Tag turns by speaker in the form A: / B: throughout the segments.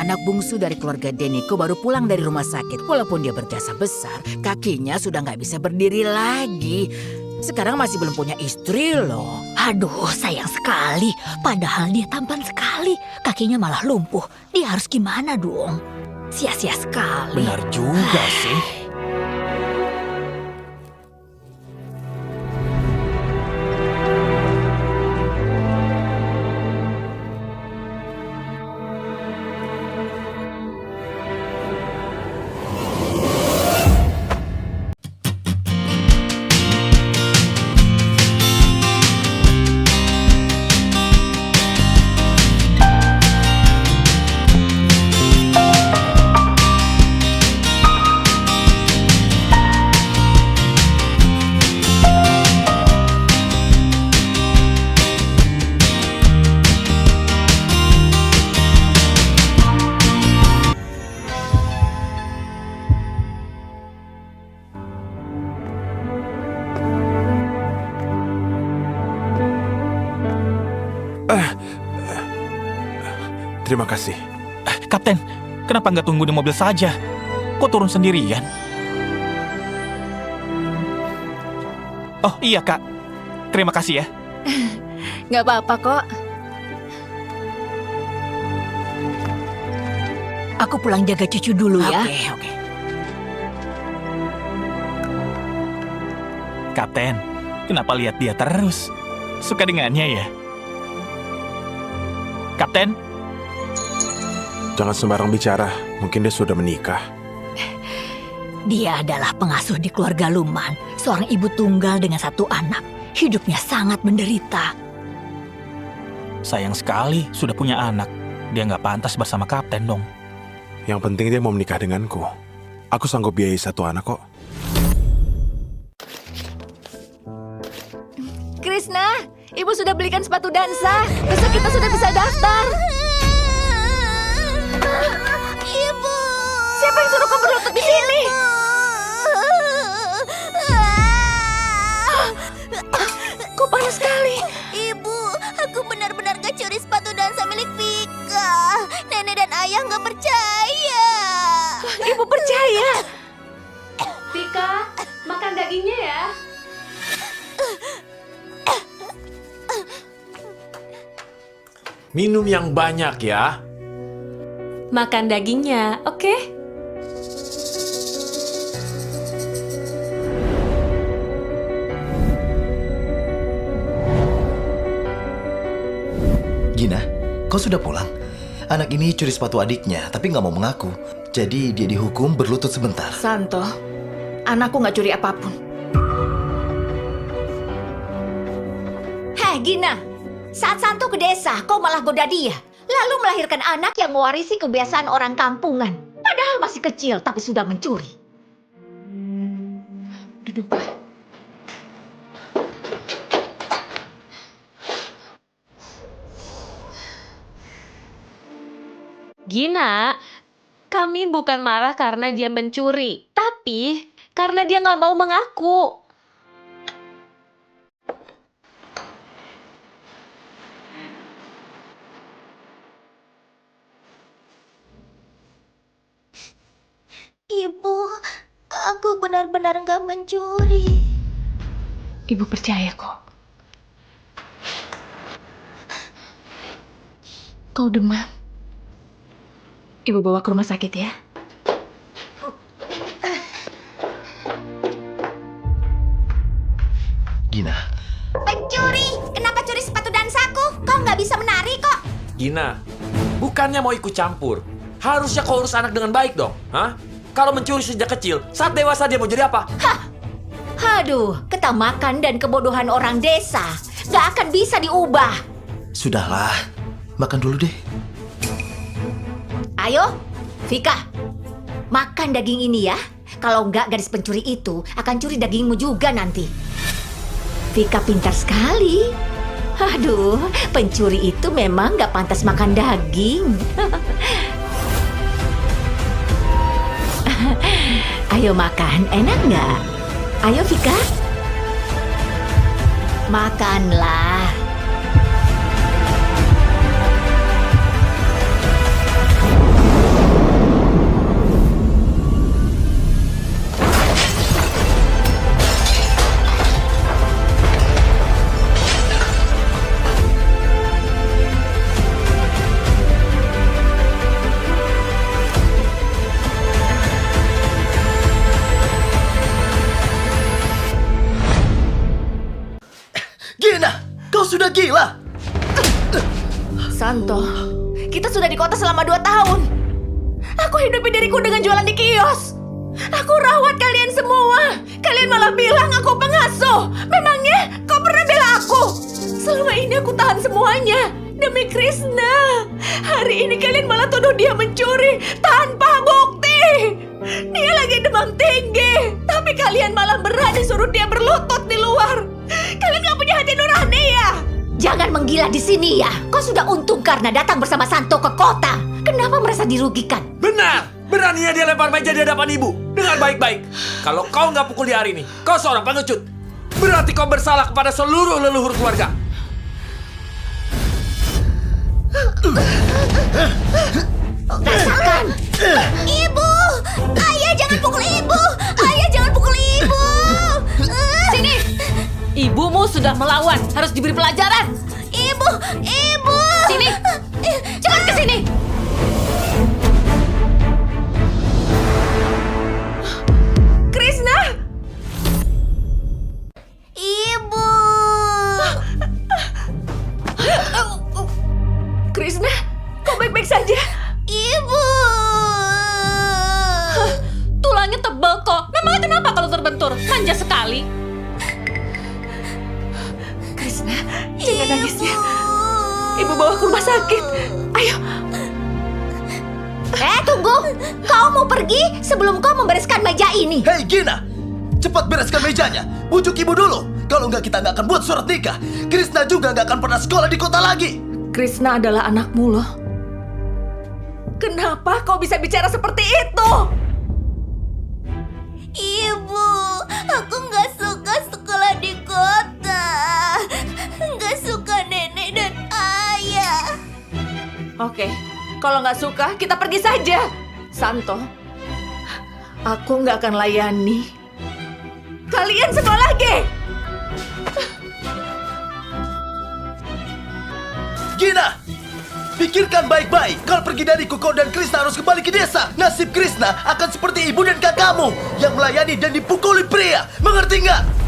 A: anak bungsu dari keluarga Deniko baru pulang dari rumah sakit. Walaupun dia berjasa besar, kakinya sudah nggak bisa berdiri lagi. Sekarang masih belum punya istri loh.
B: Aduh, sayang sekali. Padahal dia tampan sekali. Kakinya malah lumpuh. Dia harus gimana dong? Sia-sia sekali.
C: Benar juga sih.
D: Terima kasih.
C: Kapten, kenapa nggak tunggu di mobil saja? Kok turun sendirian? Oh iya, Kak. Terima kasih ya.
B: Nggak apa-apa kok. Aku pulang jaga cucu dulu ya.
A: Oke.
C: Kapten, kenapa lihat dia terus? Suka dengannya ya? Kapten?
D: Jangan sembarang bicara. Mungkin dia sudah menikah.
B: Dia adalah pengasuh di keluarga Luman, seorang ibu tunggal dengan satu anak. Hidupnya sangat menderita.
C: Sayang sekali sudah punya anak. Dia nggak pantas bersama kapten dong.
D: Yang penting dia mau menikah denganku. Aku sanggup biayai satu anak kok.
B: Krishna, ibu sudah belikan sepatu dansa. Besok kita sudah bisa daftar.
E: Ibu.
B: Siapa yang suruh kamu berlutut di sini? Kok panas sekali?
E: Ibu, aku benar-benar gak curi sepatu dansa milik Vika. Nenek dan ayah gak percaya.
B: Ibu percaya.
F: Vika, makan dagingnya ya.
G: Minum yang banyak ya.
F: Makan dagingnya, oke?
H: Gina, kau sudah pulang? Anak ini curi sepatu adiknya, tapi nggak mau mengaku. Jadi dia dihukum berlutut sebentar.
B: Santo, anakku nggak curi apapun.
E: Hei Gina, saat Santo ke desa, kau malah goda dia. Lalu melahirkan anak yang mewarisi kebiasaan orang kampungan. Padahal masih kecil, tapi sudah mencuri.
B: Duduk, Pak.
F: Gina, kami bukan marah karena dia mencuri, tapi karena dia nggak mau mengaku.
E: Ibu, aku benar-benar gak mencuri.
B: Ibu percaya kok. Kau demam. Ibu bawa ke rumah sakit ya.
H: Gina,
E: Pencuri! Kenapa curi sepatu dansaku? Kau gak bisa menari kok.
G: Gina, bukannya mau ikut campur. Harusnya kau urus anak dengan baik dong. Hah? Kalau mencuri sejak kecil, saat dewasa dia mau jadi apa?
E: Aduh, ketamakan dan kebodohan orang desa gak akan bisa diubah.
H: sudahlah. Makan dulu deh.
E: Ayo, Vika, makan daging ini ya. Kalau enggak, gadis pencuri itu akan curi dagingmu juga nanti. Vika pintar sekali. Aduh, pencuri itu memang gak pantas makan daging. Ayo makan, enak nggak? Ayo Vika. Makanlah. Santo, kita sudah di kota selama 2 tahun. Aku hidupi diriku dengan jualan di kios. Aku rawat kalian semua. Kalian malah bilang aku pengasuh. Memangnya kau pernah bela aku? Selama ini aku tahan semuanya demi Krishna. Hari ini kalian malah tuduh dia mencuri tanpa bukti. Dia lagi demam tinggi, tapi kalian malah berani suruh dia berlutut di luar. Kalian gak punya hati nurani ya?
B: Jangan menggila di sini ya. Kau sudah untung karena datang bersama Santo ke kota. Kenapa merasa dirugikan?
G: Benar! Beraninya dia lempar meja di hadapan ibu. Dengan baik-baik. Kalau kau nggak pukul dia hari ini, kau seorang pengecut. Berarti kau bersalah kepada seluruh leluhur keluarga.
B: Rasakan! Ibu! Ayah jangan pukul ibu! Ayah jangan pukul ibu!
F: Sini! Ibumu sudah melawan, harus diberi pelajaran.
B: Ibu! Ibu!
F: Sini! Cepat ke sini!
E: Krishna!
B: Ibu!
E: Krishna, kau baik-baik saja?
B: Ibu!
F: Tulangnya tebal kok. Memangnya kenapa kalau terbentur? Manja sekali.
E: Krishna, jangan nangis ya. Ibu bawa ke rumah sakit. Ayo.
B: Tunggu! Kau mau pergi sebelum kau membereskan meja ini.
H: Hei Gina, cepat bereskan mejanya. Bujuk ibu dulu. Kalau nggak kita nggak akan buat surat nikah. Krishna juga nggak akan pernah sekolah di kota lagi.
E: Krishna adalah anakmu loh. Kenapa kau bisa bicara seperti itu?
B: Ibu, aku nggak suka sekolah di kota. Nggak suka nenek dan ayah.
E: Oke, kalau nggak suka, kita pergi saja. Santo, aku nggak akan layani kalian semua lagi.
H: Gina, pikirkan baik-baik. Kalau pergi dariku, kau dan Krishna harus kembali ke desa. Nasib Krishna akan seperti ibu dan kakakmu yang melayani dan dipukuli pria. Mengerti nggak?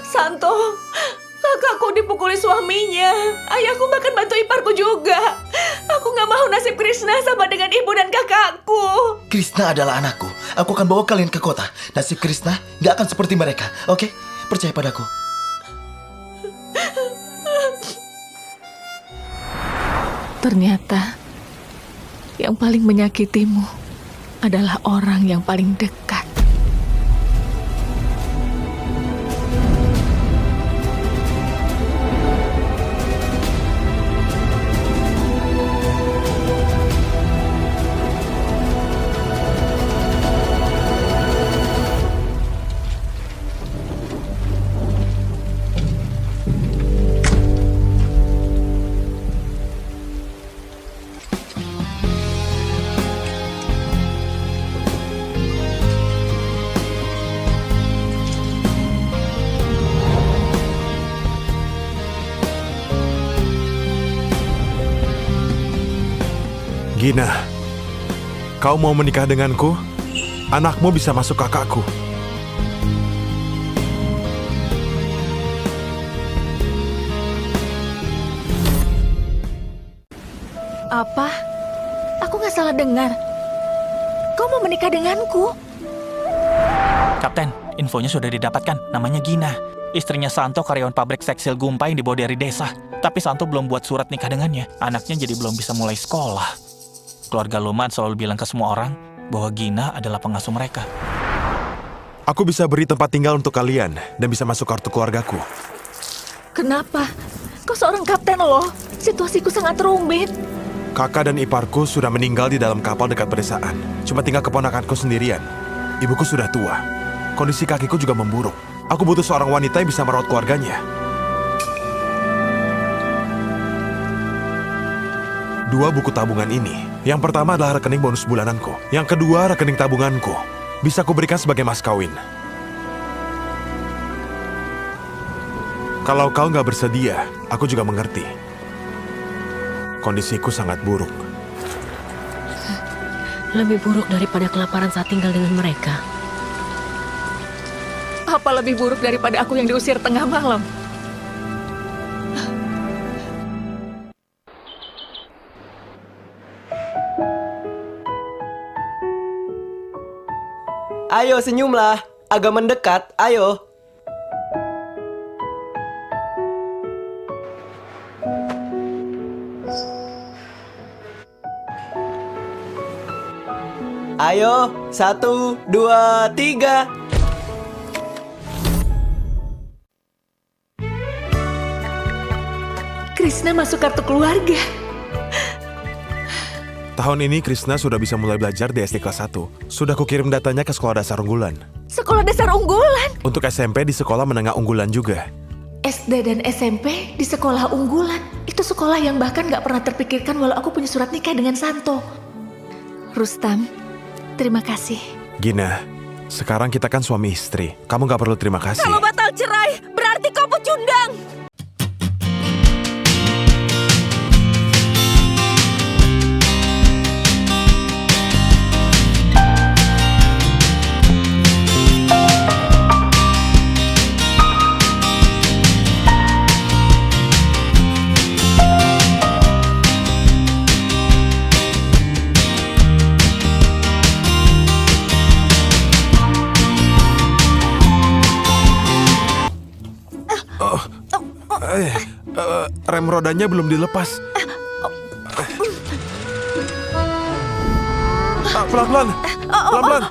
E: Santo, kakakku dipukuli suaminya. Ayahku bahkan bantu iparku juga. Aku nggak mau nasib Krishna sama dengan ibu dan kakakku.
H: Krishna adalah anakku. Aku akan bawa kalian ke kota. Nasib Krishna nggak akan seperti mereka. Oke? Percaya padaku.
E: Ternyata yang paling menyakitimu adalah orang yang paling dekat.
D: Gina, kau mau menikah denganku? Anakmu bisa masuk kakakku.
E: Apa? Aku nggak salah dengar. Kau mau menikah denganku?
C: Kapten, infonya sudah didapatkan. Namanya Gina. Istrinya Santo karyawan pabrik tekstil Gumpai yang dibawa dari desa. Tapi Santo belum buat surat nikah dengannya. Anaknya jadi belum bisa mulai sekolah. Keluarga Luman selalu bilang ke semua orang bahwa Gina adalah pengasuh mereka.
D: Aku bisa beri tempat tinggal untuk kalian dan bisa masuk kartu keluargaku.
E: Kenapa? Kau seorang kapten loh. Situasiku sangat rumit.
D: Kakak dan iparku sudah meninggal di dalam kapal dekat pedesaan. Cuma tinggal keponakanku sendirian. Ibuku sudah tua. Kondisi kakiku juga memburuk. Aku butuh seorang wanita yang bisa merawat keluarganya. 2 buku tabungan ini. Yang pertama adalah rekening bonus bulananku. Yang kedua, rekening tabunganku. Bisa kuberikan sebagai mas kawin. Kalau kau nggak bersedia, aku juga mengerti. Kondisiku sangat buruk.
I: Lebih buruk daripada kelaparan saat tinggal dengan mereka.
B: Apa lebih buruk daripada aku yang diusir tengah malam?
J: Ayo senyumlah, agak mendekat, ayo. Ayo, 1, 2, 3.
B: Krishna masuk kartu keluarga.
D: Tahun ini Krishna sudah bisa mulai belajar di SD kelas 1. Sudah kukirim datanya ke sekolah dasar unggulan.
B: Sekolah dasar unggulan.
D: Untuk SMP di sekolah menengah unggulan juga.
B: SD dan SMP di sekolah unggulan. Itu sekolah yang bahkan gak pernah terpikirkan walau aku punya surat nikah dengan Santo. Rustam, terima kasih.
D: Gina, sekarang kita kan suami istri. Kamu gak perlu terima kasih.
B: Kalau batal cerai, berarti kau pecundang.
D: Rem rodanya belum dilepas. Pelan-pelan. Pelan-pelan.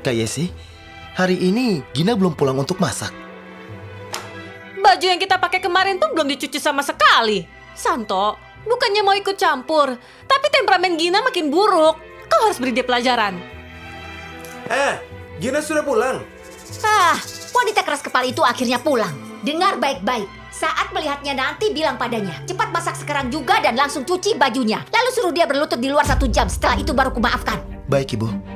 H: Kak Yesi, hari ini Gina belum pulang untuk masak.
F: Baju yang kita pakai kemarin tuh belum dicuci sama sekali. Santo, bukannya mau ikut campur, tapi temperamen Gina makin buruk. Kau harus beri dia pelajaran.
D: Gina sudah pulang.
E: Wanita keras kepala itu akhirnya pulang. Dengar baik-baik. Saat melihatnya nanti bilang padanya, cepat masak sekarang juga dan langsung cuci bajunya. Lalu suruh dia berlutut di luar 1 jam. Setelah itu baru kumaafkan.
H: Baik, Ibu.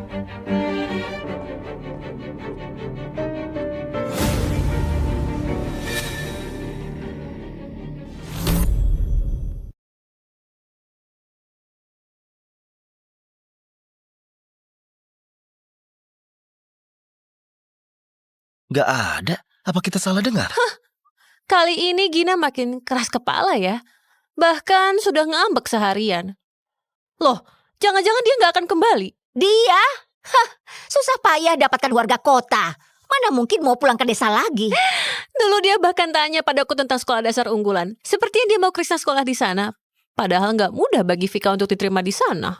H: Gak ada. Apa kita salah dengar?
F: Kali ini Gina makin keras kepala ya. Bahkan sudah ngambek seharian. Loh, jangan-jangan dia nggak akan kembali.
E: Dia? Susah payah dapatkan warga kota. Mana mungkin mau pulang ke desa lagi?
F: Dulu dia bahkan tanya padaku tentang sekolah dasar unggulan. Sepertinya dia mau Krishna sekolah di sana. Padahal nggak mudah bagi Vika untuk diterima di sana.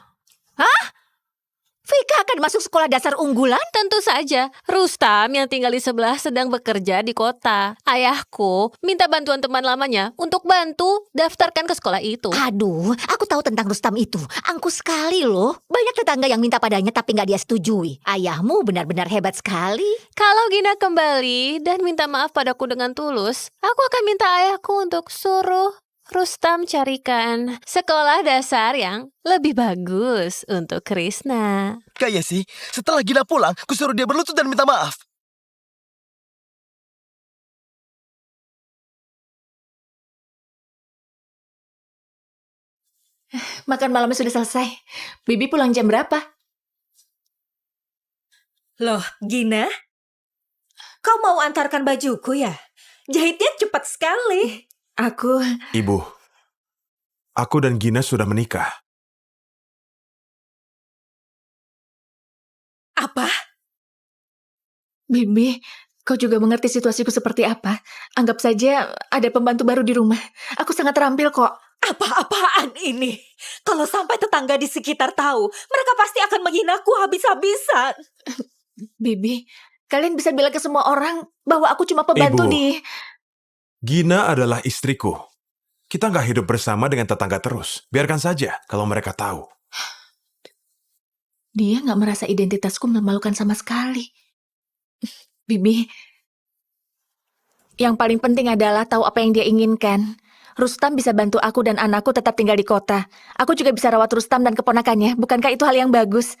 E: Vika akan masuk sekolah dasar unggulan?
F: Tentu saja, Rustam yang tinggal di sebelah sedang bekerja di kota. Ayahku minta bantuan teman lamanya untuk bantu daftarkan ke sekolah itu.
E: Aduh, aku tahu tentang Rustam itu. Angkuh sekali loh. Banyak tetangga yang minta padanya tapi nggak dia setujui. Ayahmu benar-benar hebat sekali.
F: Kalau Gina kembali dan minta maaf padaku dengan tulus, aku akan minta ayahku untuk suruh Rustam carikan sekolah dasar yang lebih bagus untuk Krishna.
H: Kak Yesi, setelah Gina pulang, kusuruh dia berlutut dan minta maaf.
B: Makan malamnya sudah selesai. Bibi pulang jam berapa?
K: Loh, Gina? Kau mau antarkan bajuku ya? Jahitnya cepat sekali.
D: Ibu, aku dan Gina sudah menikah.
K: Apa?
B: Bibi, kau juga mengerti situasiku seperti apa. Anggap saja ada pembantu baru di rumah. Aku sangat terampil kok.
K: Apa-apaan ini? Kalau sampai tetangga di sekitar tahu, mereka pasti akan menghinaku habis-habisan.
B: Bibi, kalian bisa bilang ke semua orang bahwa aku cuma pembantu
D: Ibu, Gina adalah istriku. Kita nggak hidup bersama dengan tetangga terus. Biarkan saja kalau mereka tahu.
B: Dia nggak merasa identitasku memalukan sama sekali. Bibi, yang paling penting adalah tahu apa yang dia inginkan. Rustam bisa bantu aku dan anakku tetap tinggal di kota. Aku juga bisa rawat Rustam dan keponakannya. Bukankah itu hal yang bagus?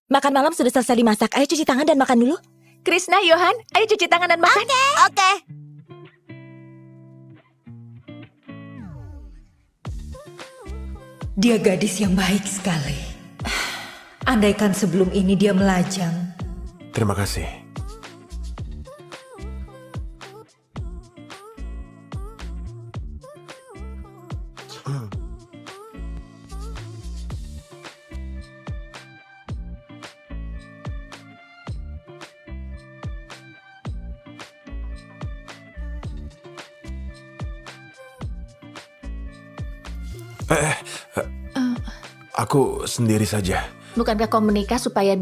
K: Makan malam sudah selesai dimasak. Ayo cuci tangan dan makan dulu.
B: Krishna, Yohan, ayo cuci tangan dan makan.
E: Oke.
K: Dia gadis yang baik sekali. Andaikan sebelum ini dia melajang.
D: Terima kasih. Aku sendiri saja.
B: Bukankah kau menikah supaya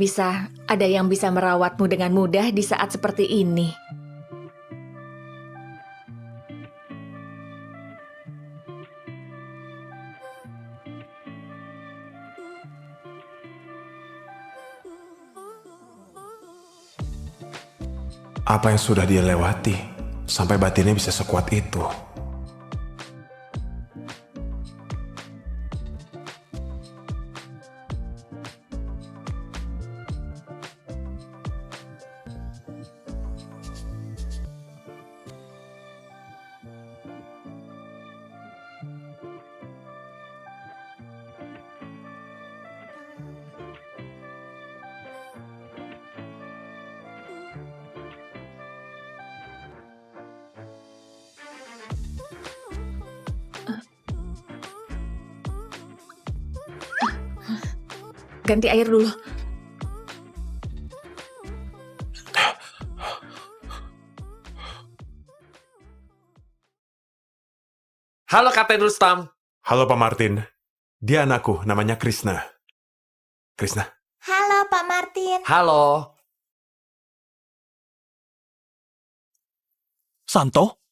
B: ada yang bisa merawatmu dengan mudah di saat seperti ini?
D: Apa yang sudah dia lewati sampai batinnya bisa sekuat itu?
B: Ganti air dulu.
G: Halo Kapten Rustam.
D: Halo Pak Martin. Dia anakku, namanya Krishna. Krishna.
E: Halo Pak Martin.
G: Halo.
C: Santo?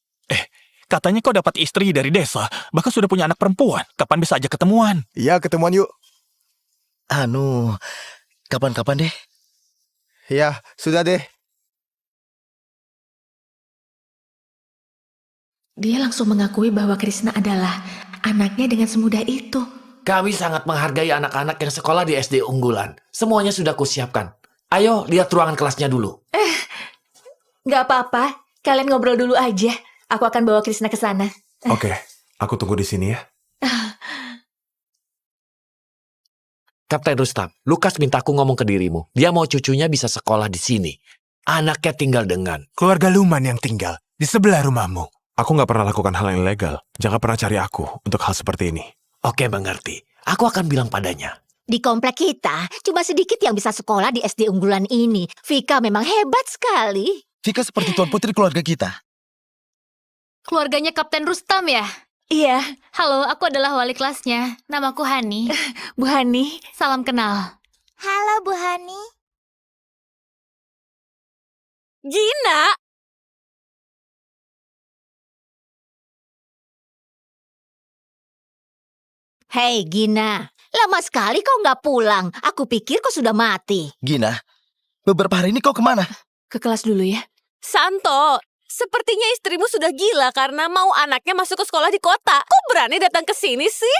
C: Katanya kau dapat istri dari desa, bahkan sudah punya anak perempuan. Kapan bisa aja ketemuan?
H: Iya, ketemuan yuk. Kapan-kapan deh. Ya, sudah deh.
B: Dia langsung mengakui bahwa Krishna adalah anaknya dengan semudah itu.
G: Kami sangat menghargai anak-anak yang sekolah di SD unggulan. Semuanya sudah kusiapkan. Ayo, lihat ruangan kelasnya dulu.
B: Nggak apa-apa, kalian ngobrol dulu aja. Aku akan bawa Krishna ke sana.
D: Oke, aku tunggu di sini ya.
G: Kapten Rustam, Lukas minta aku ngomong ke dirimu. Dia mau cucunya bisa sekolah di sini. Anaknya tinggal dengan
L: keluarga Luman yang tinggal di sebelah rumahmu.
D: Aku nggak pernah lakukan hal yang ilegal. Jangan pernah cari aku untuk hal seperti ini.
G: Oke, mengerti. Aku akan bilang padanya.
E: Di komplek kita, cuma sedikit yang bisa sekolah di SD unggulan ini. Vika memang hebat sekali.
H: Vika seperti tuan putri keluarga kita.
F: Keluarganya Kapten Rustam ya?
B: Iya,
F: Halo, aku adalah wali kelasnya. Namaku Hani.
B: Bu Hani.
F: Salam kenal.
E: Halo Bu Hani.
F: Gina!
E: Hei Gina, lama sekali kau nggak pulang. Aku pikir kau sudah mati.
H: Gina, beberapa hari ini kau kemana?
B: Ke kelas dulu ya.
F: Santo, sepertinya istrimu sudah gila karena mau anaknya masuk ke sekolah di kota. Kok berani datang ke sini sih?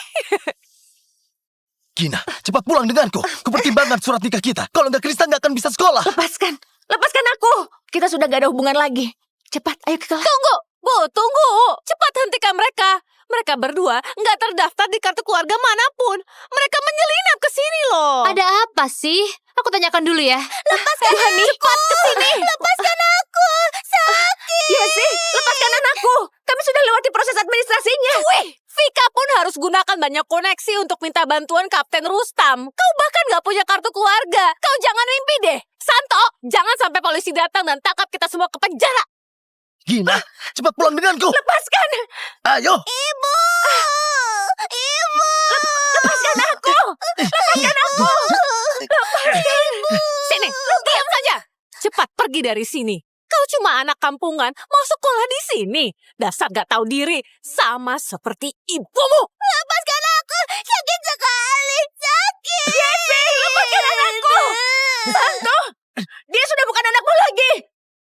H: Gina, cepat pulang denganku. Kupertimbangkan surat nikah kita. Kalau nggak Krista nggak akan bisa sekolah.
B: Lepaskan aku. Kita sudah gak ada hubungan lagi. Cepat, ayo ke kelas.
F: Tunggu, Bu, tunggu. Cepat hentikan mereka. Mereka berdua nggak terdaftar di kartu keluarga manapun. Mereka menyelinap ke sini loh.
M: Ada apa sih? Aku tanyakan dulu ya.
F: Lepaskan aku. Cepat ke sini.
E: Lepaskan aku. Sakit.
B: Iya sih, lepaskan anakku. Kami sudah lewati proses administrasinya.
F: Wih, Vika pun harus gunakan banyak koneksi untuk minta bantuan Kapten Rustam. Kau bahkan nggak punya kartu keluarga. Kau jangan mimpi deh. Santo, jangan sampai polisi datang dan tangkap kita semua ke penjara.
H: Gina, cepat pulang denganku.
B: Lepaskan.
H: Ayo.
E: Ibu. Ibu.
B: Lepaskan aku. Lepaskan aku.
F: Sini, diam saja. Cepat pergi dari sini. Kau cuma anak kampungan, mau sekolah di sini. Dasar gak tahu diri, sama seperti ibumu.
E: Lepaskan aku. Sakit sekali. Sakit.
B: Jesse, lepaskan anakku. Santo, dia sudah bukan anakmu lagi.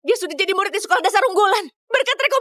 B: Dia sudah jadi murid di sekolah dasar unggulan. Berkat rekomendasi